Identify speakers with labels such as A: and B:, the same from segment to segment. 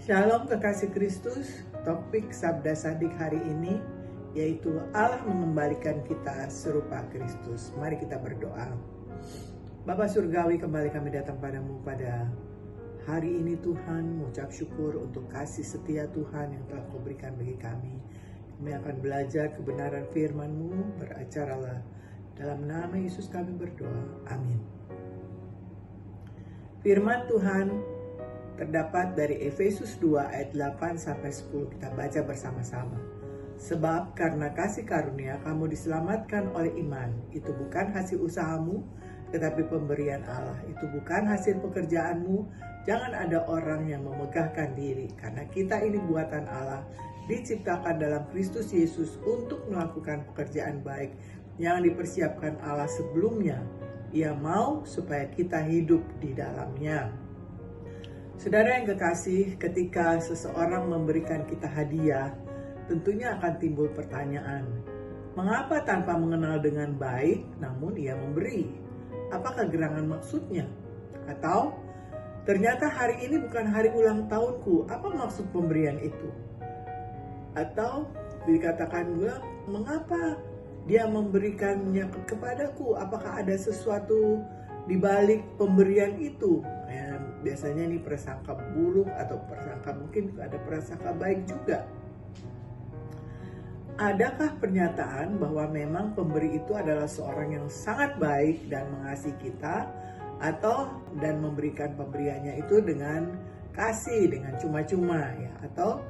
A: Shalom kekasih Kristus, topik Sabda Sadik hari ini yaitu Allah mengembalikan kita serupa Kristus. Mari kita berdoa. Bapa Surgawi, kembali kami datang padamu pada hari ini Tuhan, mengucap syukur untuk kasih setia Tuhan yang telah Kau berikan bagi kami. Kami akan belajar kebenaran firman-Mu, beracaralah. Dalam nama Yesus kami berdoa, amin. Firman Tuhan terdapat dari Efesus 2 ayat 8 sampai 10. Kita baca bersama-sama. Sebab karena kasih karunia kamu diselamatkan oleh iman. Itu bukan hasil usahamu, tetapi pemberian Allah. Itu bukan hasil pekerjaanmu. Jangan ada orang yang memegahkan diri, karena kita ini buatan Allah, diciptakan dalam Kristus Yesus untuk melakukan pekerjaan baik yang dipersiapkan Allah sebelumnya. Ia mau supaya kita hidup di dalamnya. Saudara yang kekasih, ketika seseorang memberikan kita hadiah, tentunya akan timbul pertanyaan, mengapa tanpa mengenal dengan baik, namun ia memberi? Apakah gerangan maksudnya? Atau, ternyata hari ini bukan hari ulang tahunku, apa maksud pemberian itu? Atau, dikatakan juga, mengapa dia memberikannya kepadaku? Apakah ada sesuatu di balik pemberian itu? Biasanya ini prasangka buruk atau prasangka, mungkin ada prasangka baik juga. Adakah pernyataan bahwa memang pemberi itu adalah seorang yang sangat baik dan mengasihi kita, atau dan memberikan pemberiannya itu dengan kasih, dengan cuma-cuma ya? Atau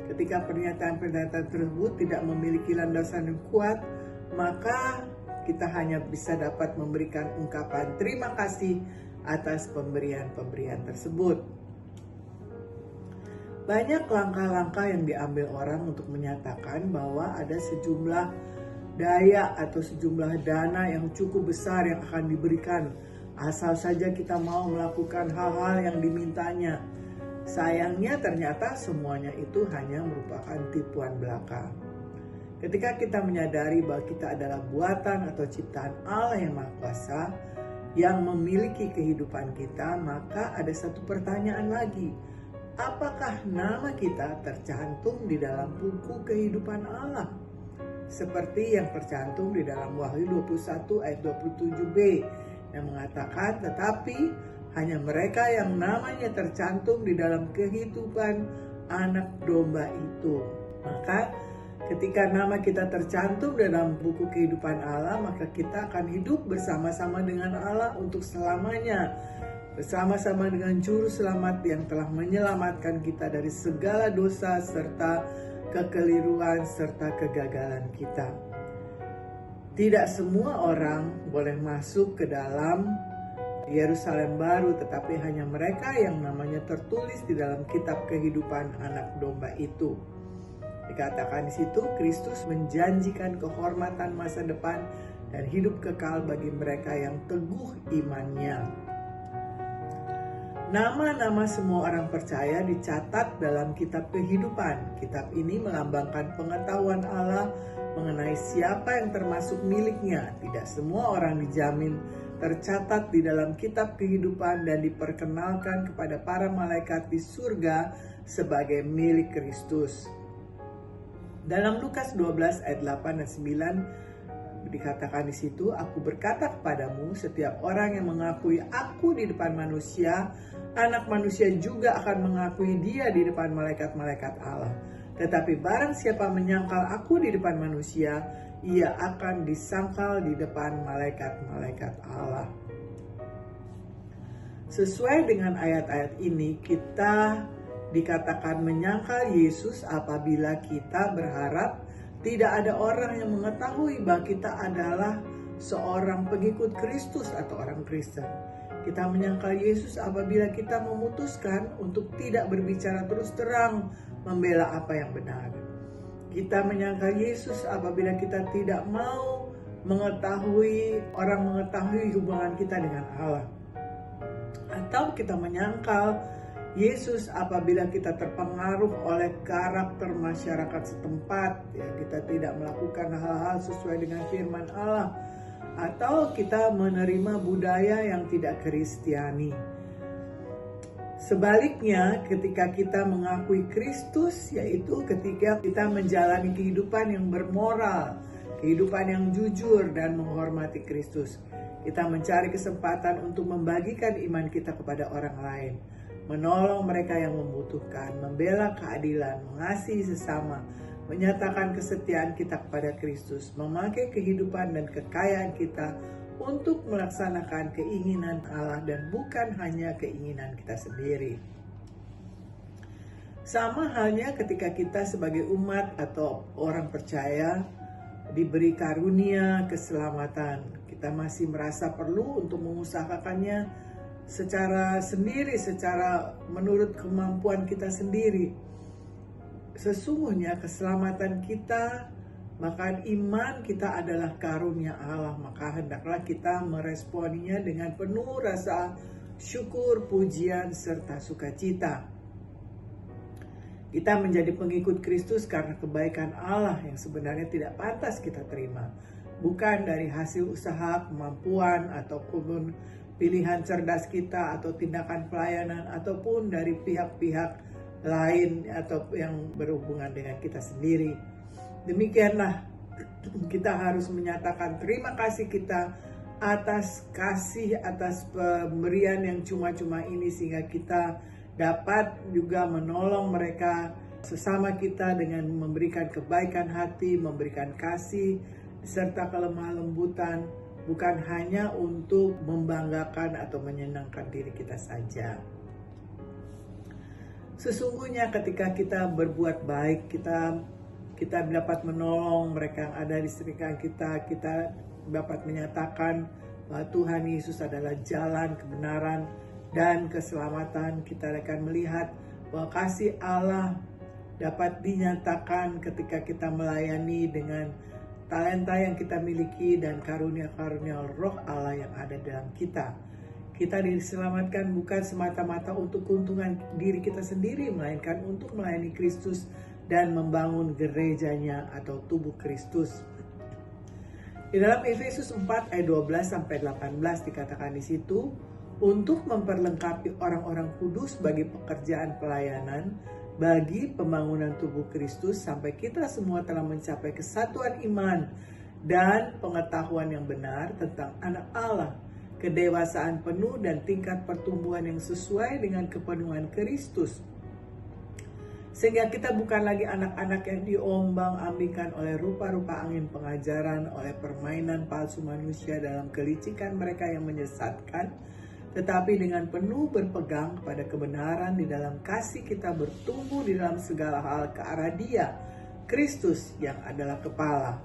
A: ketika pernyataan-pernyataan tersebut tidak memiliki landasan yang kuat, maka kita hanya bisa dapat memberikan ungkapan terima kasih atas pemberian-pemberian tersebut. Banyak langkah-langkah yang diambil orang untuk menyatakan bahwa ada sejumlah daya atau sejumlah dana yang cukup besar yang akan diberikan asal saja kita mau melakukan hal-hal yang dimintanya. Sayangnya ternyata semuanya itu hanya merupakan tipuan belaka. Ketika kita menyadari bahwa kita adalah buatan atau ciptaan Allah yang Maha Kuasa yang memiliki kehidupan kita, maka ada satu pertanyaan lagi. Apakah nama kita tercantum di dalam buku kehidupan Allah? Seperti yang tercantum di dalam Wahyu 21 ayat 27b yang mengatakan, tetapi hanya mereka yang namanya tercantum di dalam kehidupan anak domba itu. Maka ketika nama kita tercantum dalam buku kehidupan Allah, maka kita akan hidup bersama-sama dengan Allah untuk selamanya. Bersama-sama dengan Juru Selamat yang telah menyelamatkan kita dari segala dosa serta kekeliruan serta kegagalan kita. Tidak semua orang boleh masuk ke dalam Yerusalem baru, tetapi hanya mereka yang namanya tertulis di dalam kitab kehidupan anak domba itu. Dikatakan di situ, Kristus menjanjikan kehormatan masa depan dan hidup kekal bagi mereka yang teguh imannya. Nama-nama semua orang percaya dicatat dalam kitab kehidupan. Kitab ini melambangkan pengetahuan Allah mengenai siapa yang termasuk miliknya. Tidak semua orang dijamin tercatat di dalam kitab kehidupan dan diperkenalkan kepada para malaikat di surga sebagai milik Kristus. Dalam Lukas 12 ayat 8 dan 9 dikatakan di situ, aku berkata kepadamu, setiap orang yang mengakui aku di depan manusia, anak manusia juga akan mengakui dia di depan malaikat-malaikat Allah. Tetapi barang siapa menyangkal aku di depan manusia, ia akan disangkal di depan malaikat-malaikat Allah. Sesuai dengan ayat-ayat ini, kita dikatakan menyangkal Yesus apabila kita berharap tidak ada orang yang mengetahui bahwa kita adalah seorang pengikut Kristus atau orang Kristen. Kita menyangkal Yesus apabila kita memutuskan untuk tidak berbicara terus terang membela apa yang benar. Kita menyangkal Yesus apabila kita tidak mau orang mengetahui hubungan kita dengan Allah. Atau kita menyangkal Yesus apabila kita terpengaruh oleh karakter masyarakat setempat, ya, kita tidak melakukan hal-hal sesuai dengan firman Allah, atau kita menerima budaya yang tidak Kristiani. Sebaliknya, ketika kita mengakui Kristus, yaitu ketika kita menjalani kehidupan yang bermoral, kehidupan yang jujur dan menghormati Kristus, kita mencari kesempatan untuk membagikan iman kita kepada orang lain, menolong mereka yang membutuhkan, membela keadilan, mengasihi sesama, menyatakan kesetiaan kita kepada Kristus, memakai kehidupan dan kekayaan kita untuk melaksanakan keinginan Allah dan bukan hanya keinginan kita sendiri. Sama halnya ketika kita sebagai umat atau orang percaya diberi karunia keselamatan, kita masih merasa perlu untuk mengusahakannya secara sendiri, secara menurut kemampuan kita sendiri. Sesungguhnya keselamatan kita, maka iman kita adalah karunia Allah, maka hendaklah kita meresponinya dengan penuh rasa syukur, pujian, serta sukacita. Kita menjadi pengikut Kristus karena kebaikan Allah yang sebenarnya tidak pantas kita terima. Bukan dari hasil usaha, kemampuan, ataupun pilihan cerdas kita, atau tindakan pelayanan, ataupun dari pihak-pihak lain atau yang berhubungan dengan kita sendiri. Demikianlah kita harus menyatakan terima kasih kita atas kasih, atas pemberian yang cuma-cuma ini, sehingga kita dapat juga menolong mereka sesama kita dengan memberikan kebaikan hati, memberikan kasih serta kelemah lembutan, bukan hanya untuk membanggakan atau menyenangkan diri kita saja. Sesungguhnya ketika kita berbuat baik, kita dapat menolong mereka yang ada di sekitar kita dapat menyatakan bahwa Tuhan Yesus adalah jalan kebenaran dan keselamatan. Kita akan melihat bahwa kasih Allah dapat dinyatakan ketika kita melayani dengan talenta yang kita miliki dan karunia-karunia roh Allah yang ada dalam kita. Kita diselamatkan bukan semata-mata untuk keuntungan diri kita sendiri, melainkan untuk melayani Kristus dan membangun gerejanya atau tubuh Kristus. Di dalam Efesus 4 ayat 12-18 dikatakan di situ, untuk memperlengkapi orang-orang kudus bagi pekerjaan pelayanan, bagi pembangunan tubuh Kristus, sampai kita semua telah mencapai kesatuan iman dan pengetahuan yang benar tentang anak Allah, kedewasaan penuh dan tingkat pertumbuhan yang sesuai dengan kepenuhan Kristus. Sehingga kita bukan lagi anak-anak yang diombang-ambingkan oleh rupa-rupa angin pengajaran, oleh permainan palsu manusia dalam kelicikan mereka yang menyesatkan, tetapi dengan penuh berpegang kepada kebenaran di dalam kasih kita bertumbuh di dalam segala hal ke arah Dia, Kristus yang adalah kepala.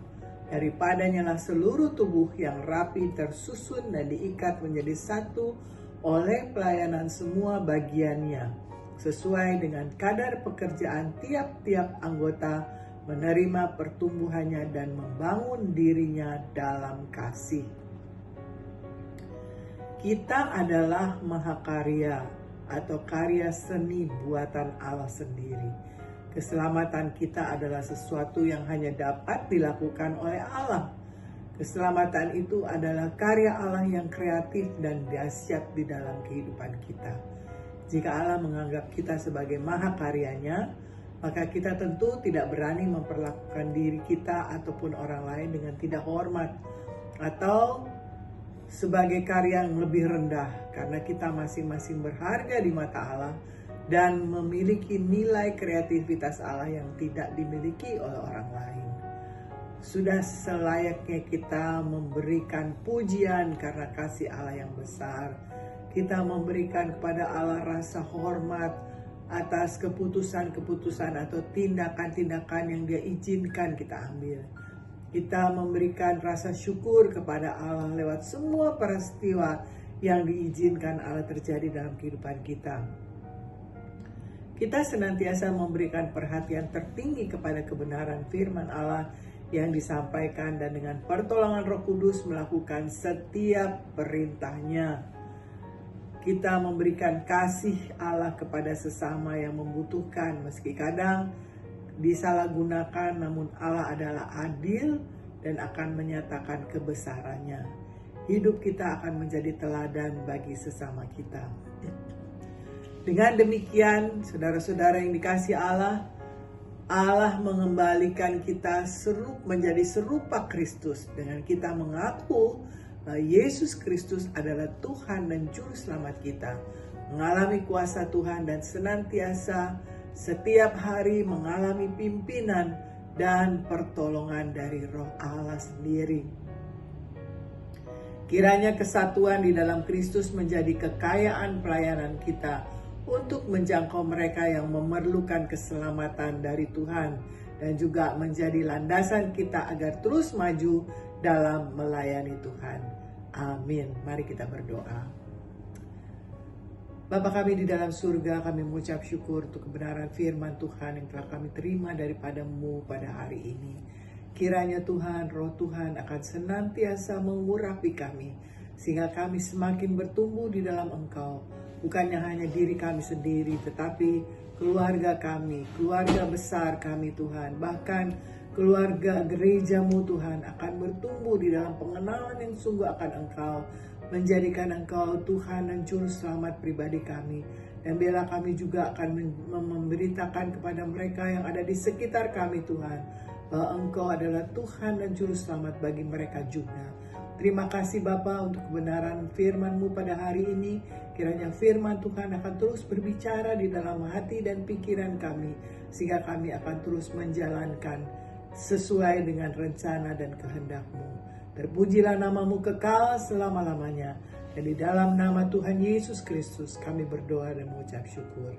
A: Daripadanya lah seluruh tubuh yang rapi tersusun dan diikat menjadi satu oleh pelayanan semua bagiannya, sesuai dengan kadar pekerjaan tiap-tiap anggota, menerima pertumbuhannya dan membangun dirinya dalam kasih. Kita adalah mahakarya atau karya seni buatan Allah sendiri. Keselamatan kita adalah sesuatu yang hanya dapat dilakukan oleh Allah. Keselamatan itu adalah karya Allah yang kreatif dan dahsyat di dalam kehidupan kita. Jika Allah menganggap kita sebagai mahakaryanya, maka kita tentu tidak berani memperlakukan diri kita ataupun orang lain dengan tidak hormat atau sebagai karya yang lebih rendah, karena kita masing-masing berharga di mata Allah dan memiliki nilai kreativitas Allah yang tidak dimiliki oleh orang lain. Sudah selayaknya kita memberikan pujian karena kasih Allah yang besar. Kita memberikan kepada Allah rasa hormat atas keputusan-keputusan atau tindakan-tindakan yang Dia izinkan kita ambil. Kita memberikan rasa syukur kepada Allah lewat semua peristiwa yang diizinkan Allah terjadi dalam kehidupan kita. Kita senantiasa memberikan perhatian tertinggi kepada kebenaran firman Allah yang disampaikan dan dengan pertolongan Roh Kudus melakukan setiap perintahnya. Kita memberikan kasih Allah kepada sesama yang membutuhkan, meski kadang disalahgunakan, namun Allah adalah adil dan akan menyatakan kebesarannya. Hidup kita akan menjadi teladan bagi sesama kita. Dengan demikian, saudara-saudara yang dikasihi Allah, Allah mengembalikan kita menjadi serupa Kristus dengan kita mengaku bahwa Yesus Kristus adalah Tuhan dan Juru Selamat kita, mengalami kuasa Tuhan dan senantiasa setiap hari mengalami pimpinan dan pertolongan dari Roh Allah sendiri. Kiranya kesatuan di dalam Kristus menjadi kekayaan pelayanan kita untuk menjangkau mereka yang memerlukan keselamatan dari Tuhan dan juga menjadi landasan kita agar terus maju dalam melayani Tuhan. Amin. Mari kita berdoa. Bapa kami di dalam surga, kami mengucap syukur untuk kebenaran firman Tuhan yang telah kami terima daripada-Mu pada hari ini. Kiranya Tuhan, Roh Tuhan akan senantiasa mengurapi kami, sehingga kami semakin bertumbuh di dalam Engkau. Bukannya hanya diri kami sendiri, tetapi keluarga kami, keluarga besar kami Tuhan. Bahkan keluarga gereja-Mu Tuhan akan bertumbuh di dalam pengenalan yang sungguh akan Engkau. Menjadikan Engkau Tuhan dan Juru Selamat pribadi kami. Dan biarlah kami juga akan memberitakan kepada mereka yang ada di sekitar kami Tuhan, bahwa Engkau adalah Tuhan dan Juru Selamat bagi mereka juga. Terima kasih Bapa untuk kebenaran firman-Mu pada hari ini. Kiranya firman Tuhan akan terus berbicara di dalam hati dan pikiran kami, sehingga kami akan terus menjalankan sesuai dengan rencana dan kehendak-Mu. Terpujilah nama-Mu kekal selama-lamanya. Dan di dalam nama Tuhan Yesus Kristus kami berdoa dan mengucap syukur.